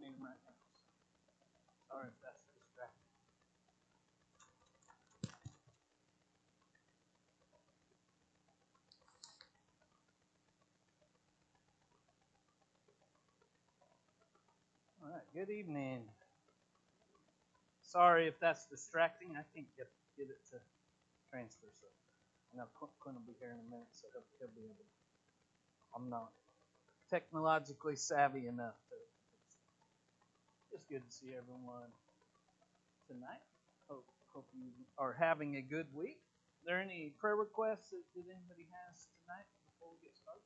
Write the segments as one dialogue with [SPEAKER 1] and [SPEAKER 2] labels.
[SPEAKER 1] need them right now. Sorry if that's distracting. All right, good evening. Sorry if that's distracting. I can't get it to transfer, so I know Quinn will be here in a minute, so he'll be able to. I'm not technologically savvy enough to. It's good to see everyone tonight. Hope you are having a good week. Are there any prayer requests that anybody has tonight before we get started?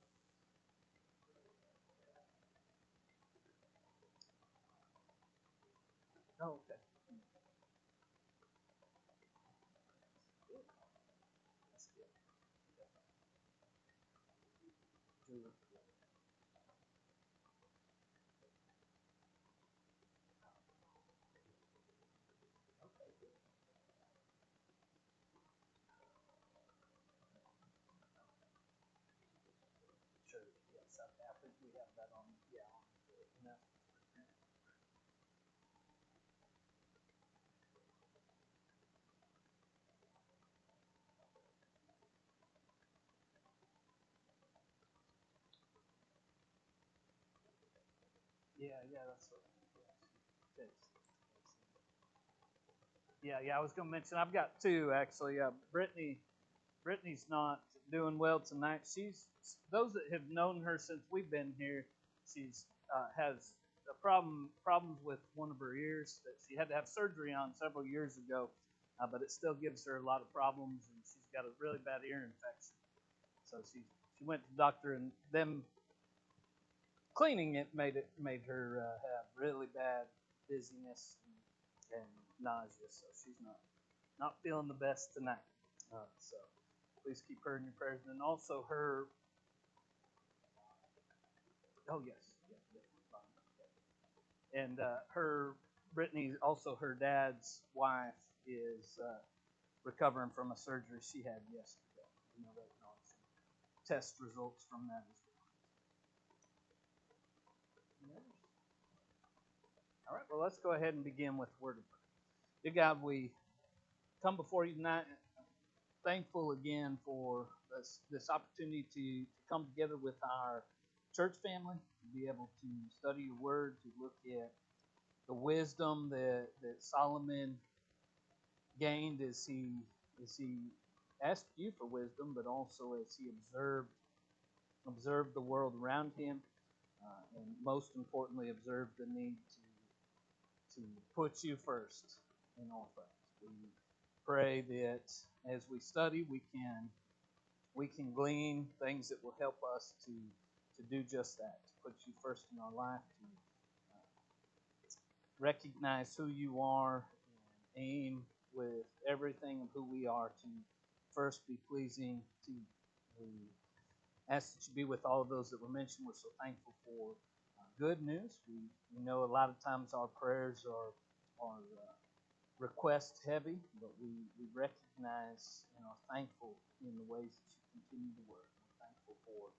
[SPEAKER 1] Oh, okay. That's good. Sure. Yes, I think we have that on. Yeah, on the yeah, that's what. Yes. Yeah. I was going to mention I've got two actually. Brittany's not doing well tonight. She's those that have known her since we've been here. She's has a problems with one of her ears that she had to have surgery on several years ago, but it still gives her a lot of problems, and she's got a really bad ear infection. So she went to the doctor, and them cleaning it made her have really bad dizziness and nausea. So she's not feeling the best tonight. So please keep her in your prayers. And also her. Oh yes, yeah. And her Brittany, also her dad's wife, is recovering from a surgery she had yesterday. Waiting on some test results from that as well. All right, well, let's go ahead and begin with word of prayer. Dear God, we come before you tonight, thankful again for this opportunity to come together with our church family, to be able to study your word, to look at the wisdom that Solomon gained as he asked you for wisdom, but also as he observed the world around him, and most importantly, observed the need to put you first in all things. We pray that as we study, we can glean things that will help us to do just that, to put you first in our life, to recognize who you are, and aim with everything of who we are to first be pleasing to you. We ask that you be with all of those that were mentioned. We're so thankful for good news. We know a lot of times our prayers are request heavy, but we recognize and are thankful in the ways that you continue to work. We're thankful for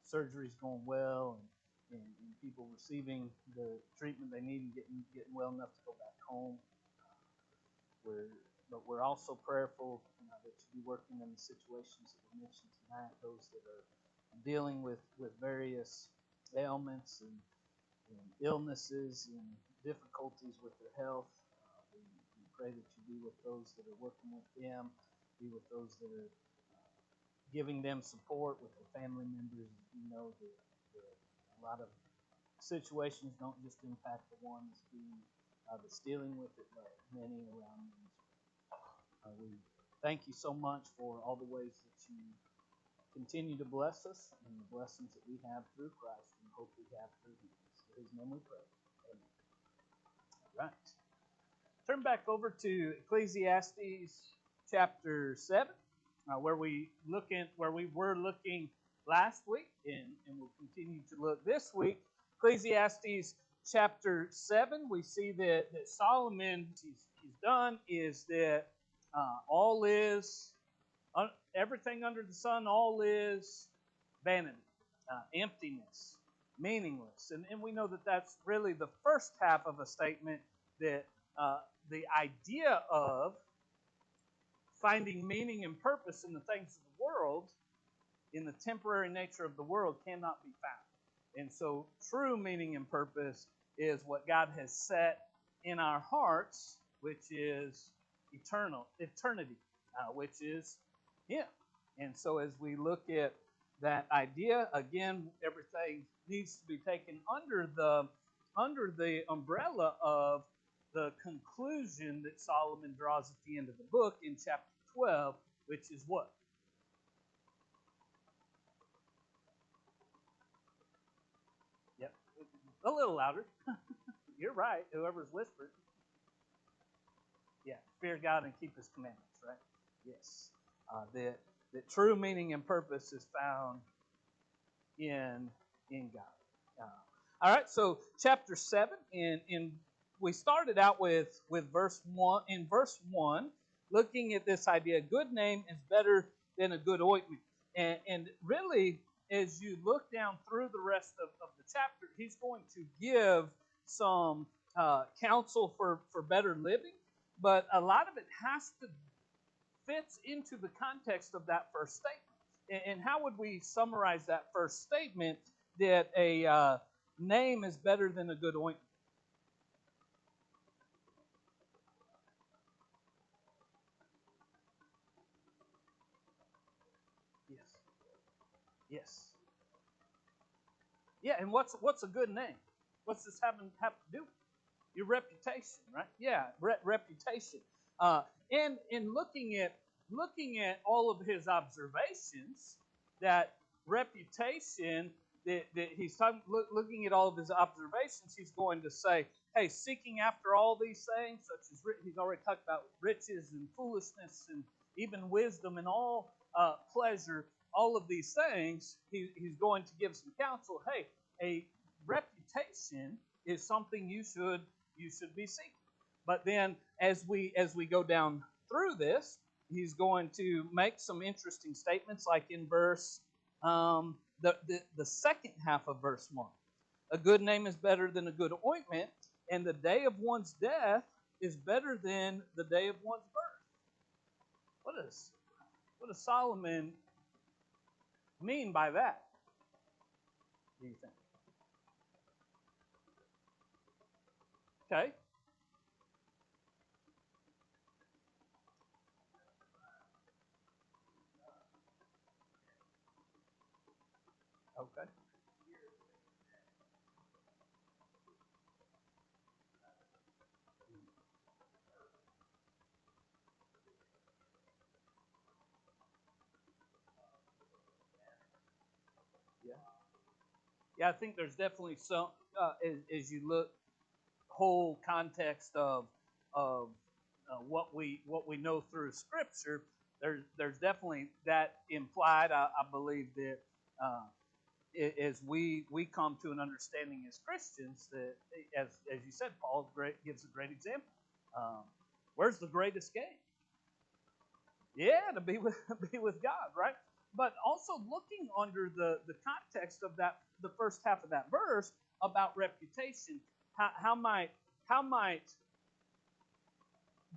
[SPEAKER 1] surgeries going well, and people receiving the treatment they need and getting well enough to go back home. But we're also prayerful that you be working in the situations that we mentioned tonight, those that are dealing with various ailments and illnesses and difficulties with their health. We pray that you be with those that are working with them, be with those that are giving them support with the family members. You know that a lot of situations don't just impact the one that's dealing with it, but many around them. We thank you so much for all the ways that you continue to bless us and the blessings that we have through Christ and hope we have through Him. In His name we pray. Amen. All right. Turn back over to Ecclesiastes chapter 7, where we were looking last week, and we'll continue to look this week. Ecclesiastes chapter 7, we see that Solomon, he's done is that all is everything under the sun, all is vanity, emptiness. meaningless. And we know that that's really the first half of a statement, that the idea of finding meaning and purpose in the things of the world, in the temporary nature of the world, cannot be found. And so true meaning and purpose is what God has set in our hearts, which is eternity, which is Him. And so as we look at that idea, again, everything needs to be taken under the umbrella of the conclusion that Solomon draws at the end of the book in chapter 12, which is what? Yep. A little louder. You're right. Whoever's whispering. Yeah. Fear God and keep His commandments, right? Yes. That true meaning and purpose is found in God. All right. So chapter 7, in we started out with verse 1. In verse 1, looking at this idea, a good name is better than a good ointment. And really, as you look down through the rest of the chapter, he's going to give some counsel for better living, but a lot of it has to fits into the context of that first statement. And how would we summarize that first statement, that a name is better than a good ointment? Yes. Yes. Yeah, and what's a good name? What's this have to do with? Your reputation, right? Yeah, reputation. And in looking at all of his observations, that reputation that he's talking, looking at all of his observations, he's going to say, hey, seeking after all these things, such as he's already talked about riches and foolishness and even wisdom and all pleasure, all of these things, he's going to give some counsel. Hey, a reputation is something you should be seeking. But then as we go down through this, he's going to make some interesting statements, like in verse the second half of verse 1. A good name is better than a good ointment, and the day of one's death is better than the day of one's birth. What does Solomon mean by that, do you think? Okay. Okay. Yeah. Yeah, I think there's definitely some, as you look whole context of what we know through Scripture, there's definitely that implied. I believe that uh, as we come to an understanding as Christians, that as you said, Paul gives a great example. Um, where's the greatest gain? Yeah, to be with be with God, right? But also looking under the context of that, the first half of that verse about reputation, how might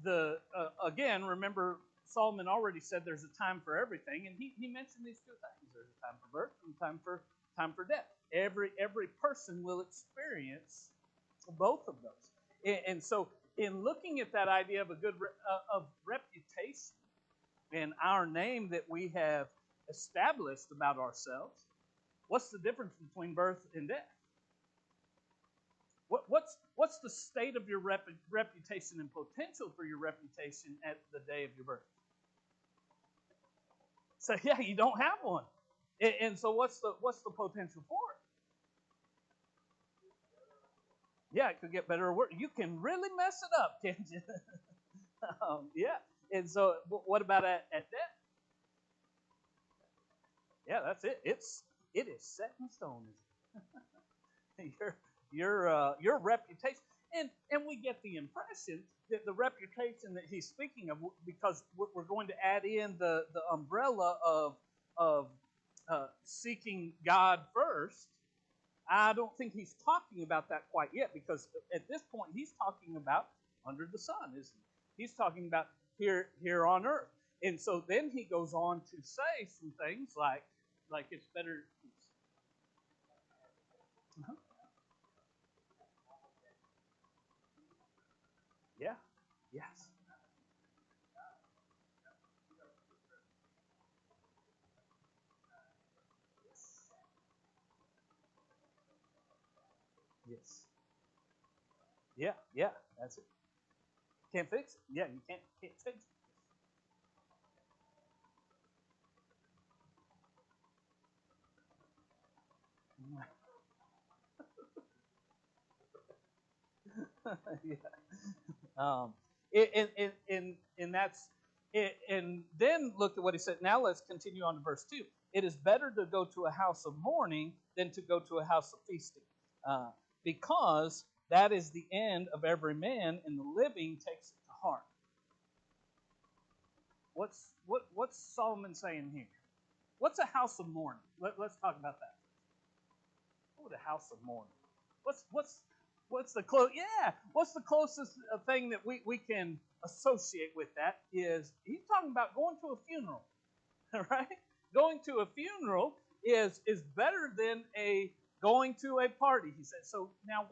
[SPEAKER 1] the again, remember, Solomon already said there's a time for everything, and he mentioned these two things: there's a time for birth and time for death. Every person will experience both of those, and so in looking at that idea of a good of reputation and our name that we have established about ourselves, what's the difference between birth and death? What's the state of your reputation and potential for your reputation at the day of your birth? So yeah, you don't have one, and so what's the potential for it? Yeah, it could get better or worse. You can really mess it up, can't you? Yeah, and so what about at death? Yeah, that's it. It is set in stone. Your reputation, and we get the impression that the reputation that he's speaking of, because we're going to add in the umbrella of seeking God first, I don't think he's talking about that quite yet, because at this point he's talking about under the sun, isn't he? He's talking about here on earth. And so then he goes on to say some things like it's better. Uh-huh. Yeah. Yes. Yes. Yeah. Yeah. That's it. Can't fix it. Yeah, you can't fix it. Yeah. Um, and that's it. And then look at what he said. Now let's continue on to verse 2. It is better to go to a house of mourning than to go to a house of feasting, uh, because that is the end of every man, and the living takes it to heart. What's Solomon saying here? What's a house of mourning? Let's talk about that. Oh, the house of mourning. What's the close? Yeah, what's the closest thing that we can associate with that is he's talking about going to a funeral, right? Going to a funeral is better than a going to a party. He said. So now,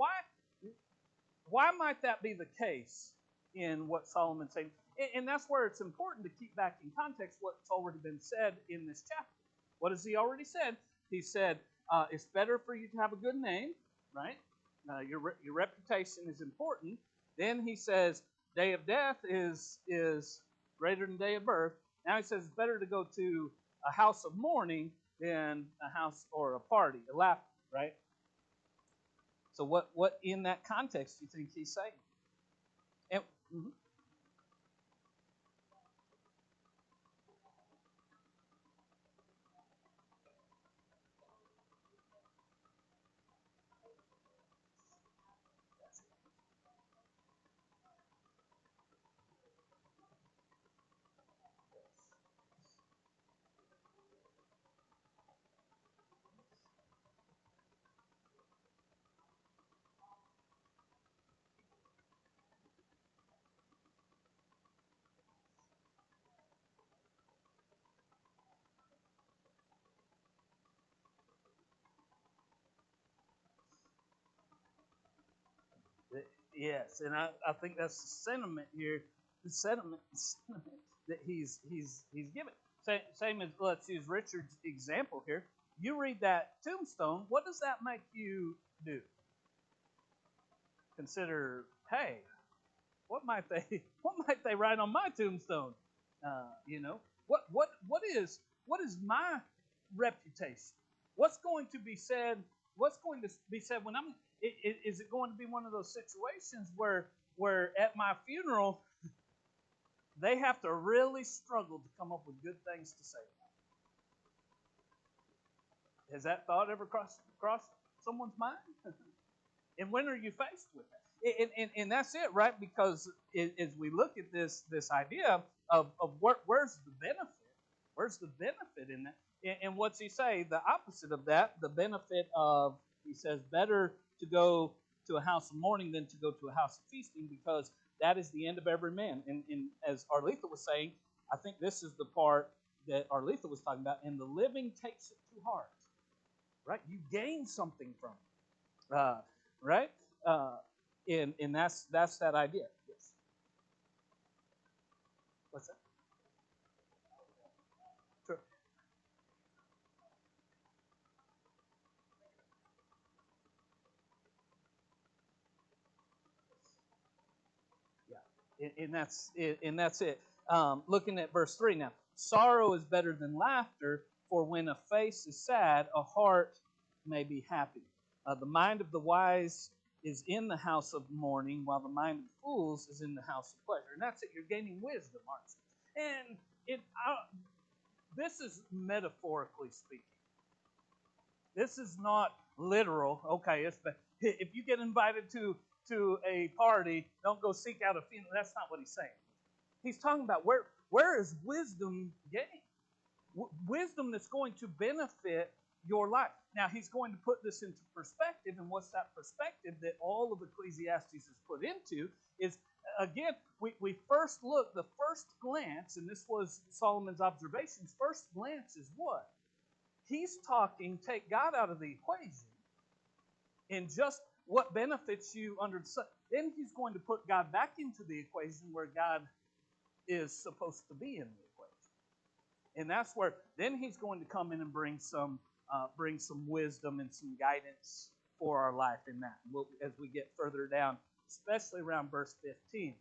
[SPEAKER 1] why might that be the case in what Solomon's saying? And that's where it's important to keep back in context what's already been said in this chapter. What has he already said? He said, it's better for you to have a good name, right? Your reputation is important. Then he says, day of death is greater than day of birth. Now he says it's better to go to a house of mourning than a house or a party, a laughter, right? So what in that context do you think he's saying? And, mhm. Yes, and I think that's the sentiment here, the sentiment that he's given. Same as, let's use Richard's example here. You read that tombstone. What does that make you do? Consider, hey, what might they write on my tombstone? You know, what is my reputation? What's going to be said? What's going to be said when I'm? Is it going to be one of those situations where at my funeral they have to really struggle to come up with good things to say? Has that thought ever crossed someone's mind? And when are you faced with that? And that's it, right? Because as we look at this idea of where's the benefit? Where's the benefit in that? And what's he say? The opposite of that, the benefit of, he says, better to go to a house of mourning than to go to a house of feasting, because that is the end of every man. And as Arletha was saying, I think this is the part that Arletha was talking about, and the living takes it to heart, right? You gain something from it. Right? Uh, and that's that idea. Yes. What's that? Sure. Yeah. And that's it. Looking at verse 3 now. Sorrow is better than laughter, for when a face is sad, a heart may be happy. The mind of the wise is in the house of mourning, while the mind of fools is in the house of pleasure. And that's it. You're gaining wisdom, aren't you? And this is metaphorically speaking. This is not literal. Okay, if you get invited to a party, don't go seek out a funeral. That's not what he's saying. He's talking about where is wisdom gained? Wisdom that's going to benefit your life. Now, he's going to put this into perspective, and what's that perspective that all of Ecclesiastes is put into is, again, we first look, the first glance, and this was Solomon's observations, first glance is what? He's talking, take God out of the equation, and just what benefits you under the sun. Then he's going to put God back into the equation where God is supposed to be in the equation. And that's where then he's going to come in and bring some wisdom and some guidance for our life in that. As we get further down, especially around verse 15,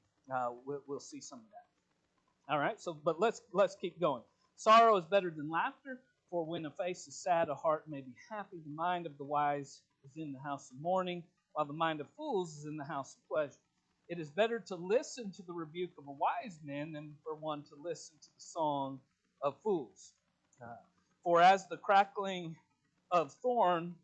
[SPEAKER 1] we'll see some of that. All right, but let's keep going. Sorrow is better than laughter, for when a face is sad, a heart may be happy. The mind of the wise is in the house of mourning, while the mind of fools is in the house of pleasure. It is better to listen to the rebuke of a wise man than for one to listen to the song of fools. For as the crackling of thorn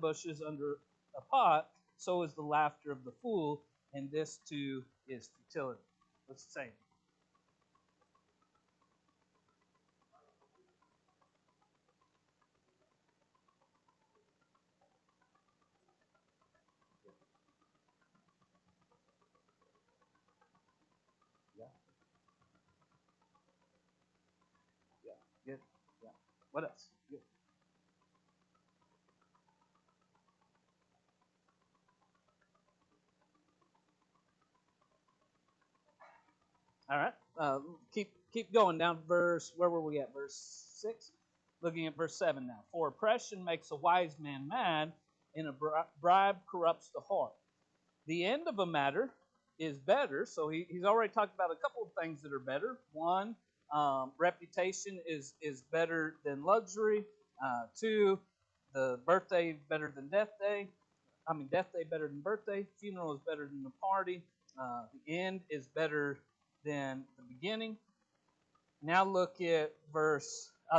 [SPEAKER 1] bushes under a pot, so is the laughter of the fool, and this too is futility. Let's say it. Good. Yeah. What else? Good. All right. Keep going down verse. Where were we at? Verse 6. Looking at verse 7 now. For oppression makes a wise man mad, and a bribe corrupts the heart. The end of a matter is better. So he's already talked about a couple of things that are better. One, reputation is better than luxury. Two, the birthday better than death day. Death day better than birthday. Funeral is better than the party. The end is better than the beginning. Now look at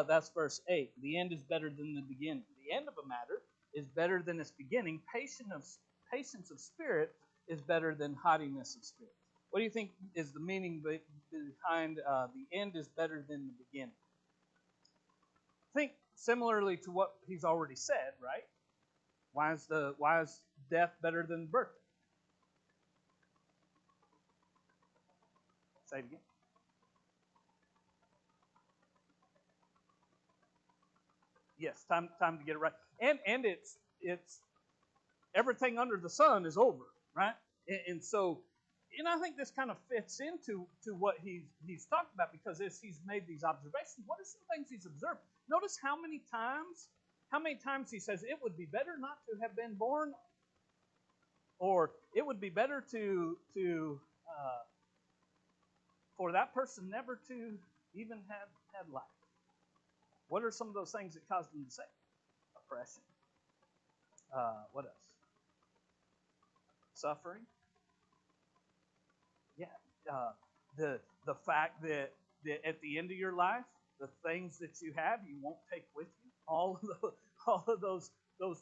[SPEAKER 1] that's verse 8. The end is better than the beginning. The end of a matter is better than its beginning. Patience of spirit is better than haughtiness of spirit. What do you think is the meaning behind the end is better than the beginning? Think similarly to what he's already said, right? Why is death better than birth? Say it again. Yes, time to get it right. And it's everything under the sun is over, right? And so, I think this kind of fits into what he's talked about, because as he's made these observations, what are some things he's observed? Notice how many times he says it would be better not to have been born, or it would be better for that person never to even have had life. What are some of those things that caused him to say? Oppression. What else? Suffering. Yeah. The fact that at the end of your life, the things that you have, you won't take with you. All of those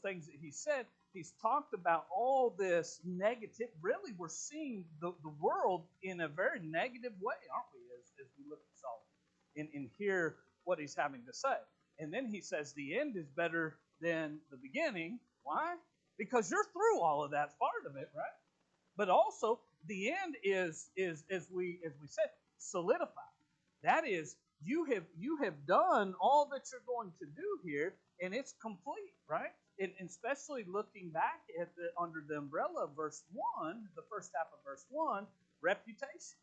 [SPEAKER 1] things that he said, he's talked about all this negative. Really, we're seeing the world in a very negative way, aren't we, as we look at Solomon and hear what he's having to say. And then he says the end is better than the beginning. Why? Because you're through all of that part of it, right? But also the end is as we said, solidified. That is, you have done all that you're going to do here, and it's complete, right? And especially looking back at under the umbrella of verse 1, the first half of verse 1, reputation.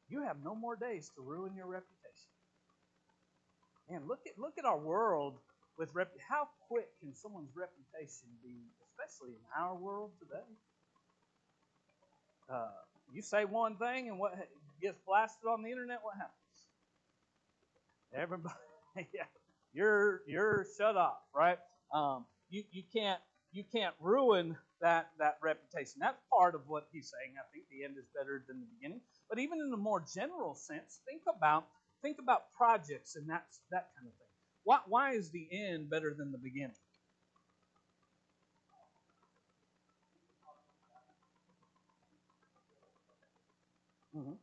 [SPEAKER 1] You have no more days to ruin your reputation. And look at our world with how quick can someone's reputation be, especially in our world today? You say one thing, and what gets blasted on the internet? What happens? Everybody, yeah, you're shut off, right? You can't ruin that reputation. That's part of what he's saying. I think the end is better than the beginning. But even in a more general sense, think about projects and that kind of thing. Why is the end better than the beginning? Mm-hmm.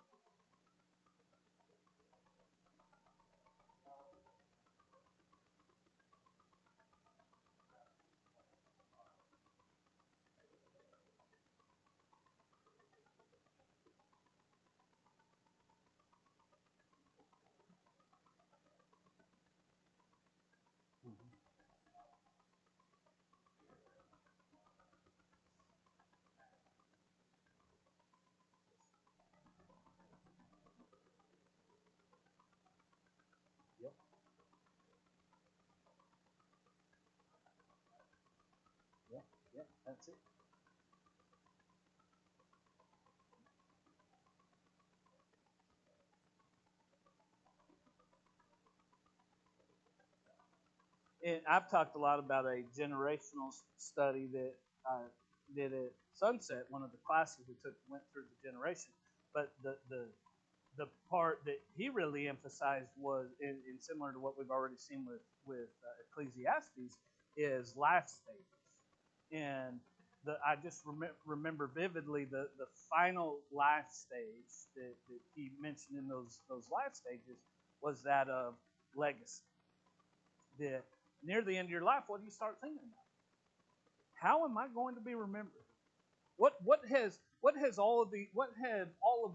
[SPEAKER 1] Yeah, that's it. And I've talked a lot about a generational study that I did at Sunset. One of the classes we took went through the generation, but the part that he really emphasized was, in similar to what we've already seen with Ecclesiastes, is life stages. And I just remember vividly the final life stage that he mentioned in those life stages was that of legacy. That near the end of your life, what do you start thinking about? How am I going to be remembered? What has all of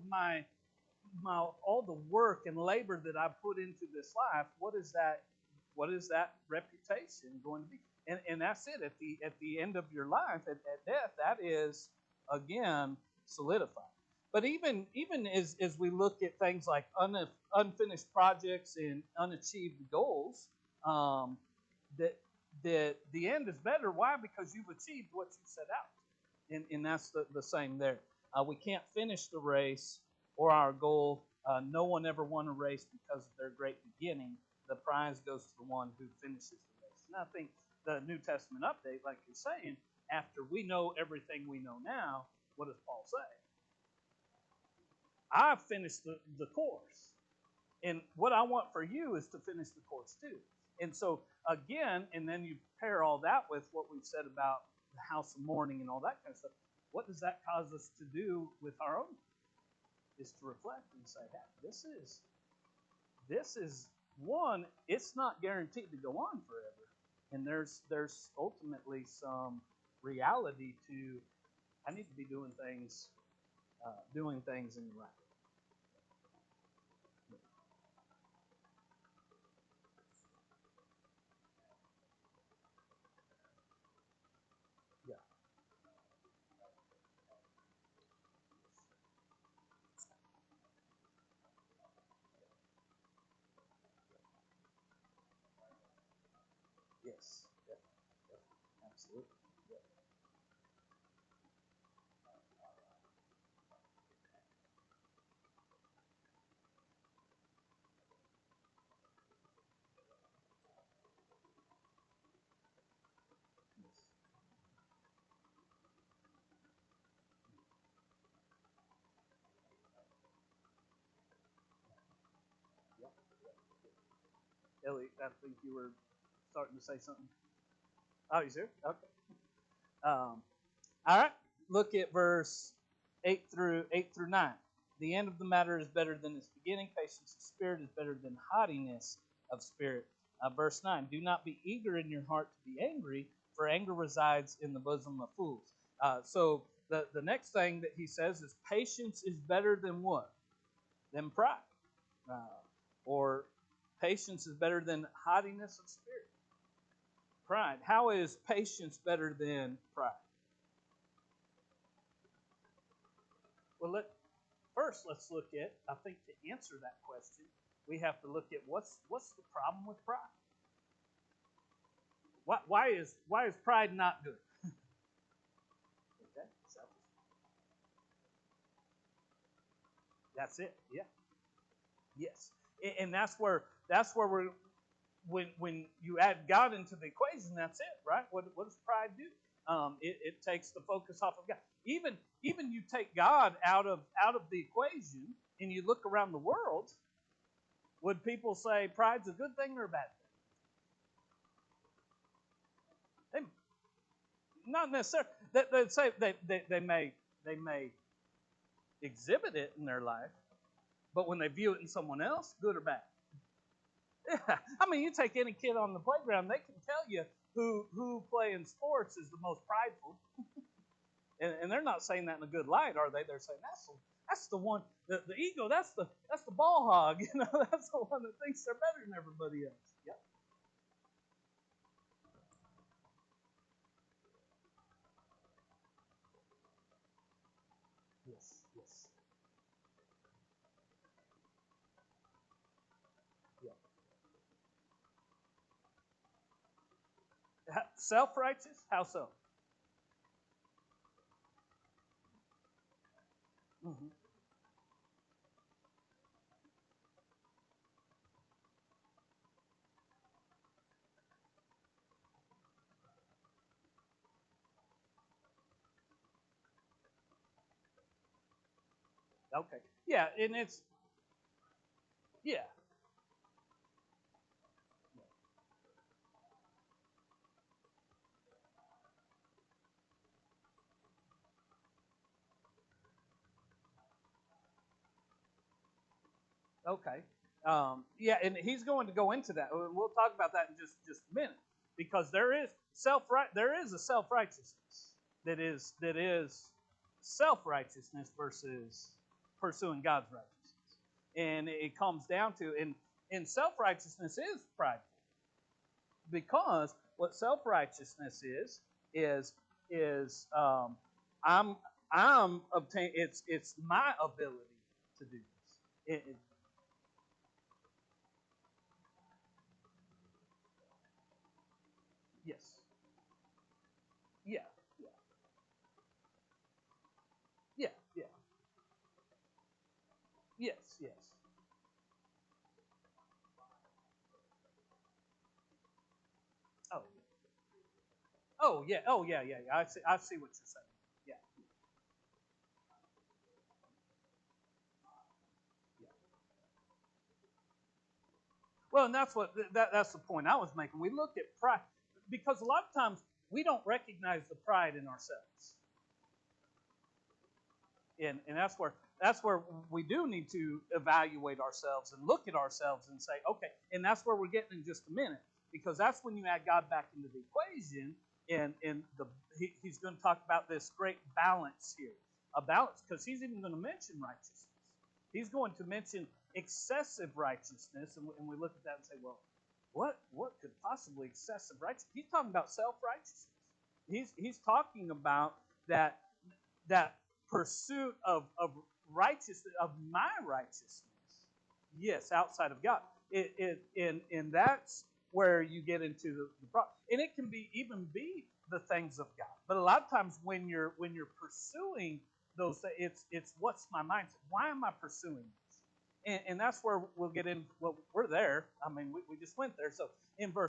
[SPEAKER 1] my all the work and labor that I put into this life, what is that reputation going to be? And that's it. At the end of your life, at death, that is again solidified. But even as we look at things like unfinished projects and unachieved goals, um, that the end is better. Why? Because you've achieved what you set out, and that's the same there. We can't finish the race or our goal. No one ever won a race because of their great beginning. The prize goes to the one who finishes the race. And I think the New Testament update, like you're saying, after we know everything we know now, what does Paul say? I've finished the course. And what I want for you is to finish the course too. And so, again, and then you pair all that with what we've said about the house of mourning and all that kind of stuff. What does that cause us to do with our own? Is to reflect and say, hey, this is one, it's not guaranteed to go on forever. And there's ultimately some reality to I need to be doing things in the right way. Yeah. Yes. Definitely. Absolutely. Yeah. Yes. Yeah. Ellie, I think you were starting to say something. Oh, you sure? Okay. All right. Look at verse 8 through 9. The end of the matter is better than its beginning. Patience of spirit is better than haughtiness of spirit. Verse 9. Do not be eager in your heart to be angry, for anger resides in the bosom of fools. So the next thing that he says is patience is better than what? Than pride. Uh, or patience is better than haughtiness of spirit. Pride. How is patience better than pride? Well, first let's look at. I think to answer that question, we have to look at what's the problem with pride. Why is pride not good? Okay, that's it. Yeah, yes, and that's where we're when you add God into the equation, that's it, right? What does pride do? It takes the focus off of God. Even you take God out of the equation, and you look around the world. Would people say pride's a good thing or a bad thing? Not necessarily. They say they may exhibit it in their life, but when they view it in someone else, good or bad. Yeah. I mean, you take any kid on the playground, they can tell you who playing sports is the most prideful. And they're not saying that in a good light, are they? They're saying that's the one, the ego, that's the ball hog. That's the one that thinks they're better than everybody else. Yep. Yes. Yes. Yep. Self righteous? How so? Mhm. Okay. Yeah, and it's yeah. Okay. Yeah, and he's going to go into that. We'll talk about that in just a minute because there is a self righteousness that is self righteousness versus pursuing God's righteousness, and it comes down to and self righteousness is prideful because what self righteousness is I'm I'm obtain it's my ability to do this. Yes. Yeah. Yeah. Yeah. Yeah. Yes. Yes. Oh. Oh yeah. Oh yeah. Yeah. Yeah. I see what you're saying. Yeah. Yeah. Well, and that's what that's the point I was making. We look at pride because a lot of times we don't recognize the pride in ourselves, and that's where we do need to evaluate ourselves and look at ourselves and say, okay, and that's where we're getting in just a minute because that's when you add God back into the equation, and he's going to talk about this great balance here, a balance because he's even going to mention righteousness. He's going to mention excessive righteousness, and we look at that and say, well, what could possibly excessive righteousness? He's talking about self righteousness. He's talking about that pursuit of righteousness, of my righteousness. Yes, outside of God. And that's where you get into the problem. And it can be even be the things of God. But a lot of times when you're pursuing those things, it's what's my mindset? Why am I pursuing this? And that's where we'll get in. Well, we're there. I mean, we just went there. So in verse